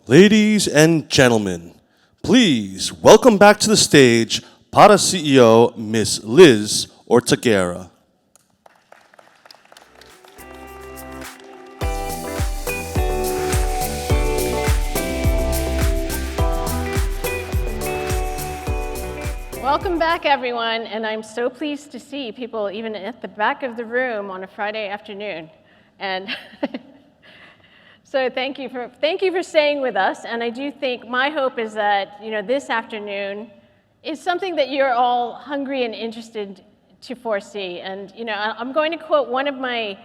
Ladies and gentlemen, please welcome back to the stage PATA CEO, Ms. Liz Ortiguera. Welcome back, everyone, and I'm so pleased to see people even at the back of the room on a Friday afternoon. And so thank you for staying with us. And I do think my hope is that this afternoon is something that you're all hungry and interested to foresee. And I'm going to quote one of my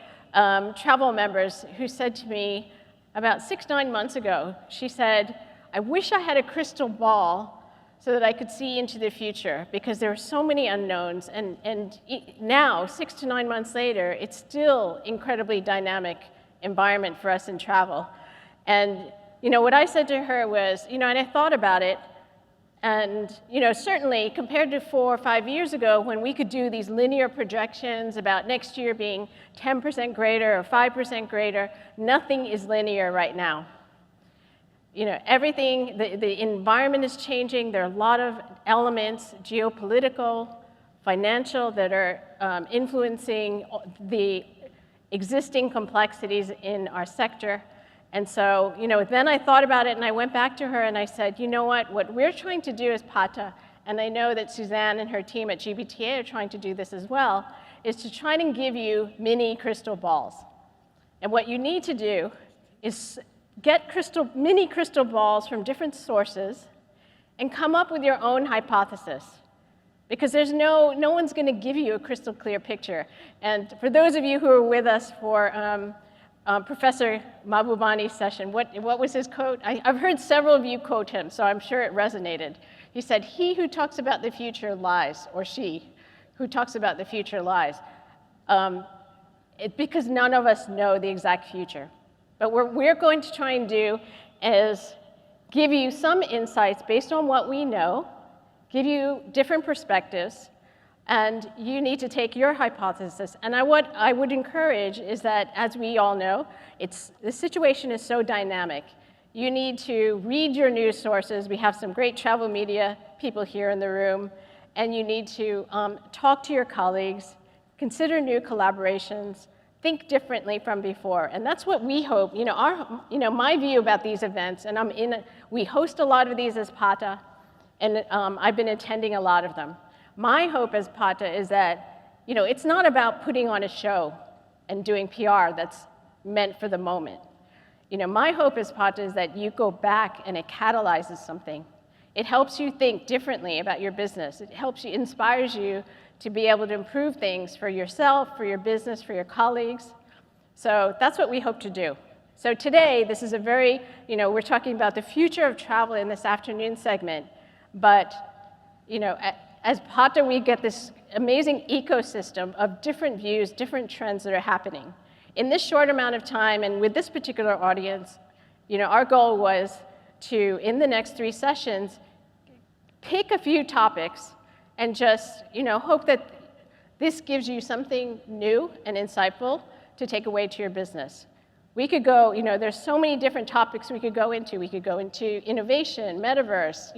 travel members who said to me about 9 months ago. She said, "I wish I had a crystal ball so that I could see into the future, because there are so many unknowns, and now, 6 to 9 months later, it's still incredibly dynamic environment for us in travel." And what I said to her was, and I thought about it, and certainly compared to 4 or 5 years ago, when we could do these linear projections about next year being 10% greater or 5% greater, nothing is linear right now. Everything, the environment is changing. There are a lot of elements, geopolitical, financial, that are influencing the existing complexities in our sector. And so, then I thought about it and I went back to her and I said, what we're trying to do as PATA, and I know that Suzanne and her team at GBTA are trying to do this as well, is to try and give you mini crystal balls. And what you need to do is get mini crystal balls from different sources and come up with your own hypothesis. Because there's no one's going to give you a crystal clear picture. And for those of you who were with us for Professor Mahbubani's session, what was his quote? I've heard several of you quote him, so I'm sure it resonated. He said, "He who talks about the future lies," or she who talks about the future lies. Because none of us know the exact future. But what we're going to try and do is give you some insights based on what we know, give you different perspectives, and you need to take your hypothesis. And what I would encourage is that, as we all know, the situation is so dynamic. You need to read your news sources. We have some great travel media people here in the room. And you need to talk to your colleagues, consider new collaborations, think differently from before. And that's what we hope. My view about these events, and we host a lot of these as PATA, and I've been attending a lot of them. My hope as PATA is that, it's not about putting on a show and doing PR that's meant for the moment. My hope as PATA is that you go back and it catalyzes something. It helps you think differently about your business. It inspires you to be able to improve things for yourself, for your business, for your colleagues. So that's what we hope to do. So today, this is a very, we're talking about the future of travel in this afternoon segment. But, as PATA, we get this amazing ecosystem of different views, different trends that are happening. In this short amount of time, and with this particular audience, our goal was to, in the next 3 sessions, pick a few topics and just, hope that this gives you something new and insightful to take away to your business. We could go, there's so many different topics we could go into. We could go into innovation, metaverse,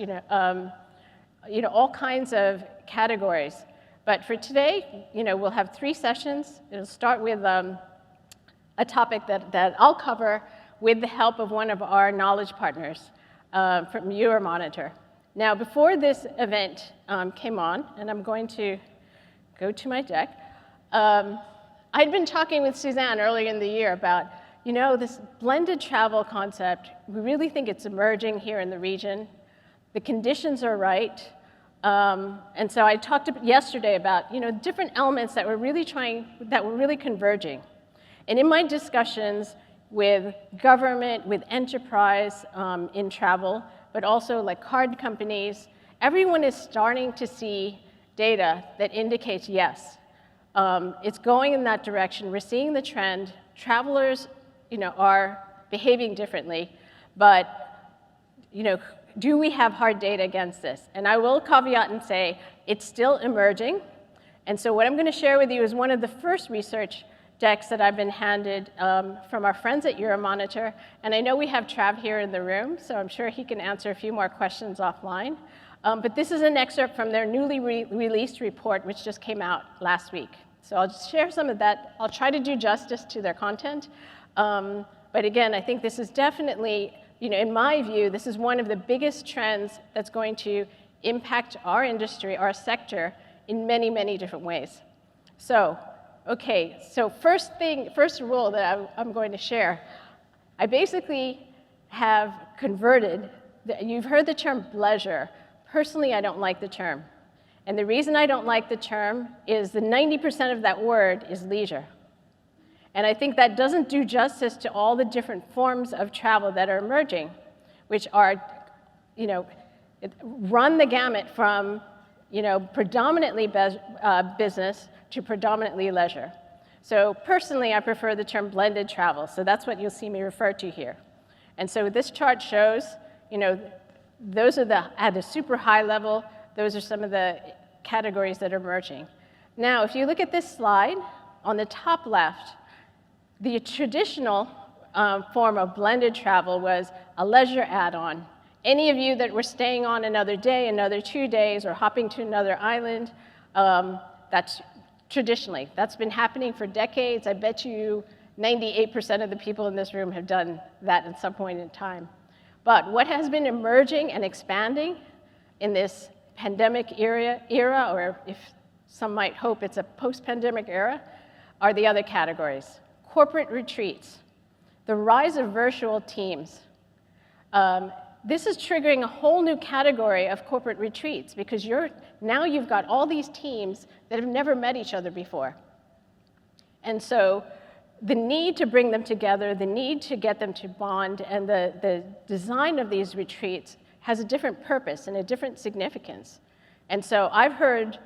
all kinds of categories. But for today, we'll have 3 sessions. It'll start with a topic that I'll cover with the help of one of our knowledge partners from Euromonitor. Now, before this event came on, and I'm going to go to my deck, I'd been talking with Suzanne earlier in the year about, this blended travel concept. We really think it's emerging here in the region. The conditions are right. And so I talked yesterday about, different elements that were really converging. And in my discussions with government, with enterprise in travel, but also like card companies, everyone is starting to see data that indicates, yes, it's going in that direction. We're seeing the trend. Travelers, are behaving differently, but, do we have hard data against this? And I will caveat and say it's still emerging. And so what I'm going to share with you is one of the first research decks that I've been handed from our friends at Euromonitor. And I know we have Trav here in the room, so I'm sure he can answer a few more questions offline. But this is an excerpt from their newly released report, which just came out last week. So I'll just share some of that. I'll try to do justice to their content. But again, I think this is definitely, in my view, this is one of the biggest trends that's going to impact our industry, our sector, in many, many different ways. So, okay, so first rule that I'm going to share, I basically have converted, you've heard the term bleisure. Personally, I don't like the term. And the reason I don't like the term is the 90% of that word is leisure. And I think that doesn't do justice to all the different forms of travel that are emerging, which are, run the gamut from, predominantly business to predominantly leisure. So personally, I prefer the term blended travel. So that's what you'll see me refer to here. And so this chart shows, those are at a super high level, those are some of the categories that are emerging. Now, if you look at this slide, on the top left, the traditional form of blended travel was a leisure add-on. Any of you that were staying on another day, another 2 days, or hopping to another island, that's traditionally. That's been happening for decades. I bet you 98% of the people in this room have done that at some point in time. But what has been emerging and expanding in this pandemic era, or if some might hope it's a post-pandemic era, are the other categories. Corporate retreats, the rise of virtual teams. This is triggering a whole new category of corporate retreats because now you've got all these teams that have never met each other before. And so the need to bring them together, the need to get them to bond, and the design of these retreats has a different purpose and a different significance. And so I've heard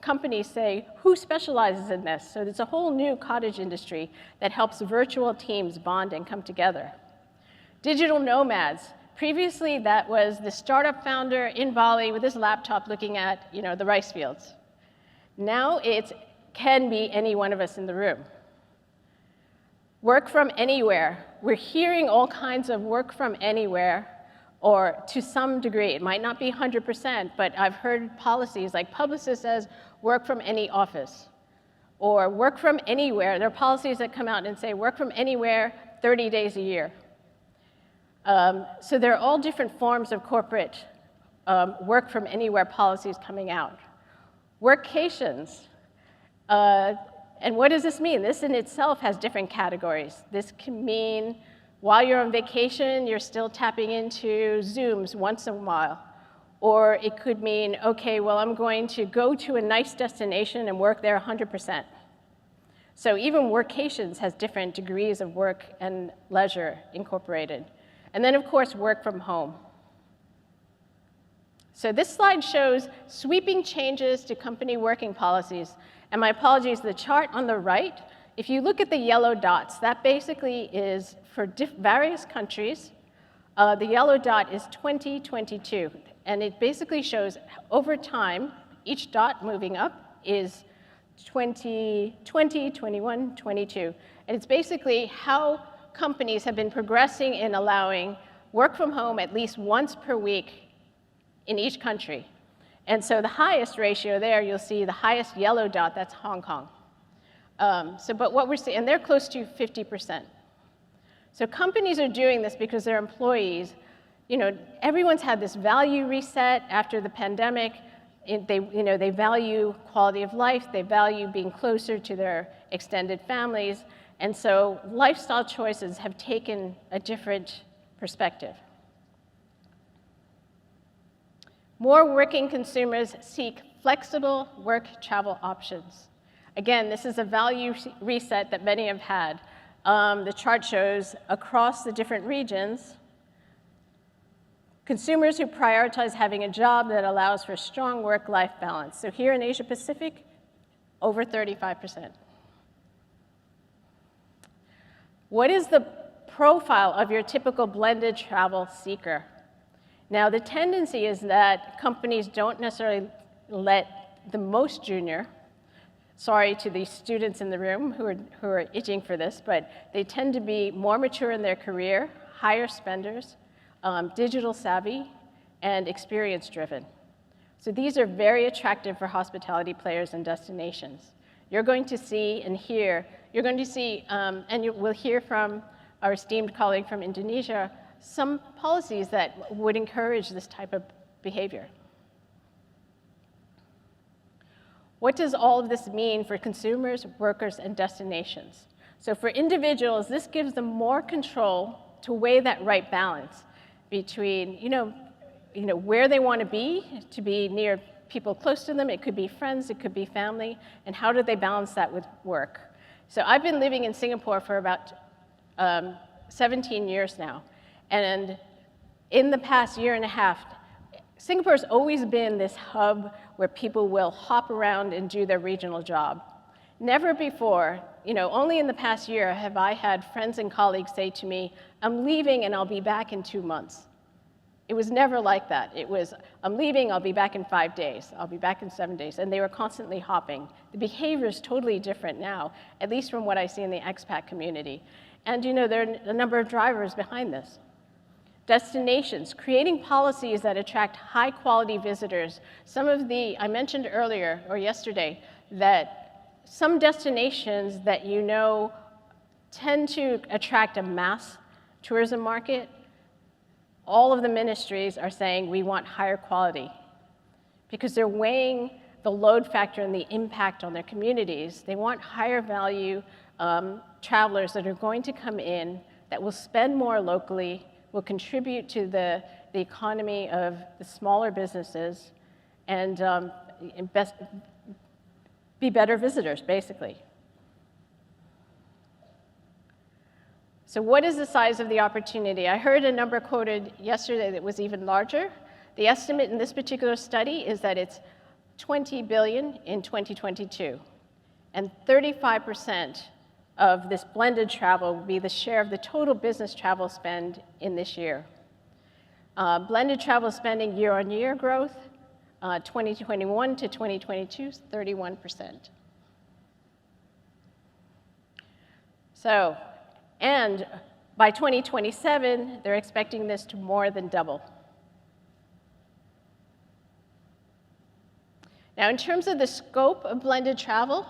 companies say, who specializes in this? So there's a whole new cottage industry that helps virtual teams bond and come together. Digital nomads. Previously, that was the startup founder in Bali with his laptop looking at the rice fields. Now it can be any one of us in the room. Work from anywhere. We're hearing all kinds of work from anywhere, or to some degree. It might not be 100%, but I've heard policies like Publicis says, work from any office, or work from anywhere. There are policies that come out and say work from anywhere 30 days a year. So there are all different forms of corporate work from anywhere policies coming out. Workations. And what does this mean? This in itself has different categories. This can mean while you're on vacation, you're still tapping into Zooms once in a while. Or it could mean, okay, well, I'm going to go to a nice destination and work there 100%. So even workations has different degrees of work and leisure incorporated. And then, of course, work from home. So this slide shows sweeping changes to company working policies. And my apologies, the chart on the right, if you look at the yellow dots, that basically is for various countries. The yellow dot is 2022. And it basically shows over time, each dot moving up is 2020, 21, 22. And it's basically how companies have been progressing in allowing work from home at least once per week in each country. And so the highest ratio there, you'll see the highest yellow dot, that's Hong Kong. But what we're seeing, and they're close to 50%. So companies are doing this because their employees, everyone's had this value reset after the pandemic. They value quality of life, they value being closer to their extended families, and so lifestyle choices have taken a different perspective. More working consumers seek flexible work travel options. Again, this is a value reset that many have had. The chart shows across the different regions, consumers who prioritize having a job that allows for strong work-life balance. So here in Asia Pacific, over 35%. What is the profile of your typical blended travel seeker? Now, the tendency is that companies don't necessarily let the most junior Sorry to the students in the room who are itching for this, but they tend to be more mature in their career, higher spenders, digital savvy, and experience driven. So these are very attractive for hospitality players and destinations. You're going to see and hear, and you will hear from our esteemed colleague from Indonesia, some policies that would encourage this type of behavior. What does all of this mean for consumers, workers, and destinations? So for individuals, this gives them more control to weigh that right balance between, where they want to be near people close to them. It could be friends, it could be family, and how do they balance that with work? So I've been living in Singapore for about 17 years now, and in the past year and a half, Singapore's always been this hub where people will hop around and do their regional job. Never before, only in the past year have I had friends and colleagues say to me, I'm leaving and I'll be back in 2 months. It was never like that. It was, I'm leaving, I'll be back in 5 days, I'll be back in 7 days, and they were constantly hopping. The behavior is totally different now, at least from what I see in the expat community. And there are a number of drivers behind this. Destinations, creating policies that attract high-quality visitors. I mentioned earlier or yesterday that some destinations that tend to attract a mass tourism market. All of the ministries are saying we want higher quality because they're weighing the load factor and the impact on their communities. They want higher value travelers that are going to come in, that will spend more locally, will contribute to the economy of the smaller businesses, and be better visitors, basically. So what is the size of the opportunity? I heard a number quoted yesterday that was even larger. The estimate in this particular study is that it's $20 billion in 2022, and 35% of this blended travel will be the share of the total business travel spend in this year. Blended travel spending year-on-year growth, 2021 to 2022 is 31%. So, and by 2027, they're expecting this to more than double. Now, in terms of the scope of blended travel,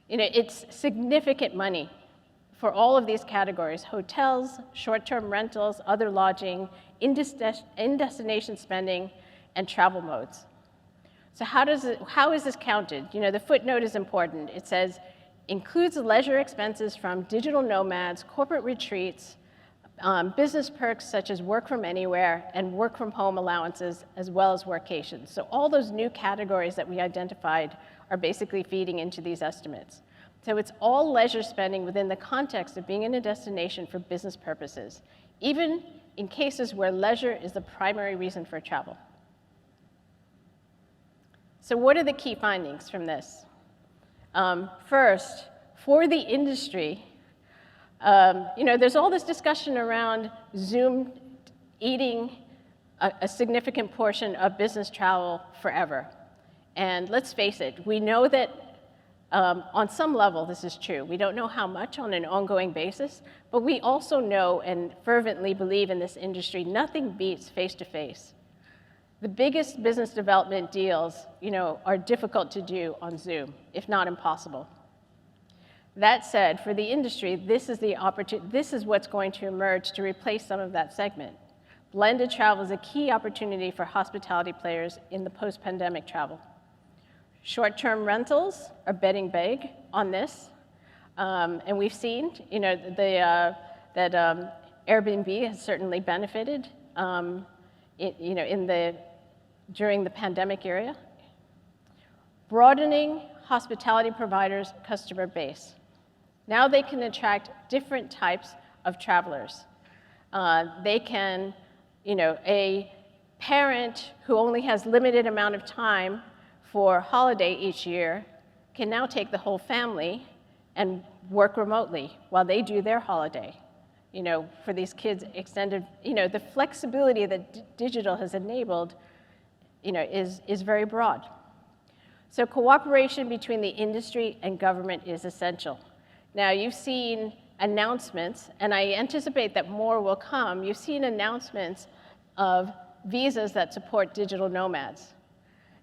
it's significant money for all of these categories: hotels, short-term rentals, other lodging, in-destination spending, and travel modes. So how is this counted? The footnote is important. It says, includes leisure expenses from digital nomads, corporate retreats, business perks such as work from anywhere, and work from home allowances, as well as workations. So all those new categories that we identified are basically feeding into these estimates. So it's all leisure spending within the context of being in a destination for business purposes, even in cases where leisure is the primary reason for travel. So what are the key findings from this? First, for the industry, there's all this discussion around Zoom eating a significant portion of business travel forever. And let's face it, we know that on some level this is true. We don't know how much on an ongoing basis, but we also know and fervently believe in this industry, nothing beats face-to-face. The biggest business development deals, are difficult to do on Zoom, if not impossible. That said, for the industry, this is what's going to emerge to replace some of that segment. Blended travel is a key opportunity for hospitality players in the post-pandemic travel. Short-term rentals are betting big on this, and we've seen, that Airbnb has certainly benefited, during the pandemic era. Broadening hospitality providers' customer base. Now they can attract different types of travelers. They can, a parent who only has limited amount of time for holiday each year can now take the whole family and work remotely while they do their holiday. For these kids, extended, the flexibility that digital has enabled, is very broad. So cooperation between the industry and government is essential. Now, you've seen announcements, and I anticipate that more will come. You've seen announcements of visas that support digital nomads.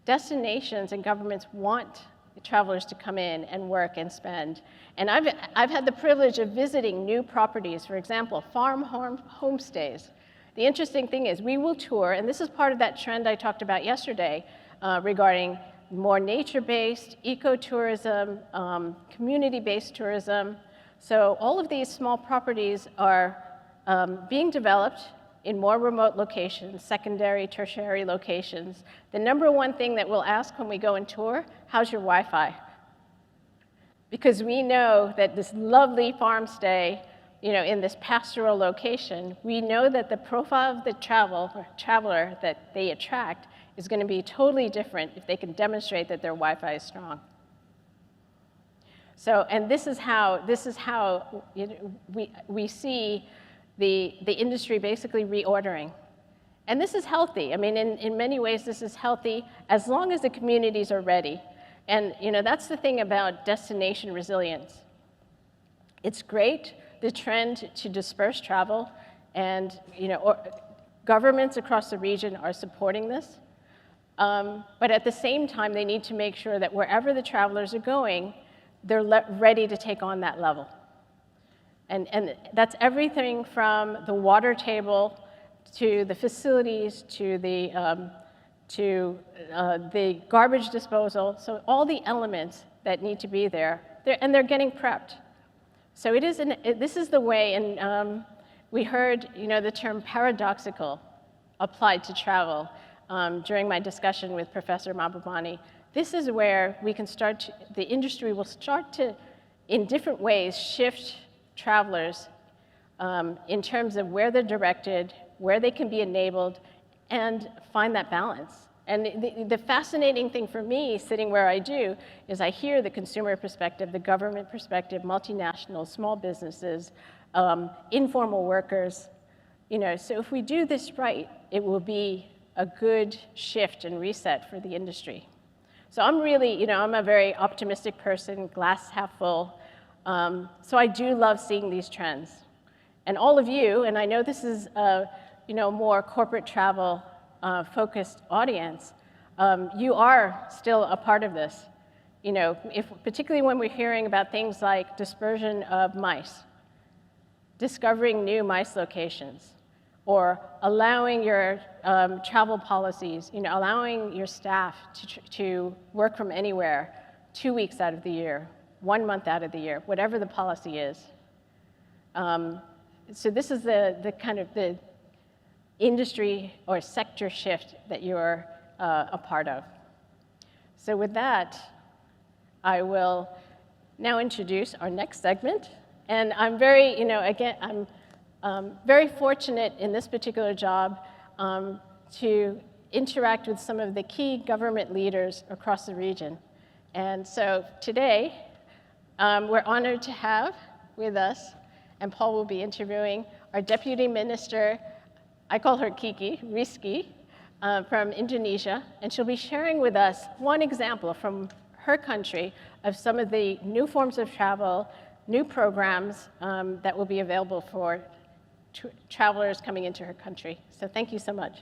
Destinations and governments want travelers to come in and work and spend. And I've had the privilege of visiting new properties, for example, farm homestays. The interesting thing is we will tour, and this is part of that trend I talked about yesterday regarding more nature-based, ecotourism, community-based tourism. So all of these small properties are being developed in more remote locations, secondary, tertiary locations. The number one thing that we'll ask when we go and tour, how's your Wi-Fi? Because we know that this lovely farm stay, in this pastoral location, we know that the profile of the traveler that they attract is going to be totally different if they can demonstrate that their Wi-Fi is strong. So, and this is how we see the industry basically reordering. And this is healthy. I mean, in many ways, this is healthy as long as the communities are ready. And that's the thing about destination resilience. It's great, the trend to disperse travel, and governments across the region are supporting this. But at the same time, they need to make sure that wherever the travelers are going, they're ready to take on that level. And that's everything from the water table to the facilities to the garbage disposal. So all the elements that need to be there, and they're getting prepped. So this is the way, and we heard the term paradoxical applied to travel during my discussion with Professor Mabubani. This is where we can the industry will start to, in different ways, shift travelers in terms of where they're directed, where they can be enabled, and find that balance. And the fascinating thing for me, sitting where I do, is I hear the consumer perspective, the government perspective, multinationals, small businesses, informal workers. So if we do this right, it will be a good shift and reset for the industry. So I'm really, I'm a very optimistic person, glass half full. So I do love seeing these trends. And all of you, and I know this is a more corporate travel focused audience, you are still a part of this. Particularly when we're hearing about things like dispersion of mice, discovering new mice locations, or allowing your travel policies, allowing your staff to work from anywhere 2 weeks out of the year, 1 month out of the year, whatever the policy is. So this is the kind of the industry or sector shift that you're a part of. So with that, I will now introduce our next segment. And I'm very, again, I'm very fortunate in this particular job to interact with some of the key government leaders across the region. And so today, we're honored to have with us, and Paul will be interviewing our Deputy Minister, I call her Kiki, Rizky, from Indonesia, and she'll be sharing with us one example from her country of some of the new forms of travel, new programs that will be available for travelers coming into her country. So thank you so much.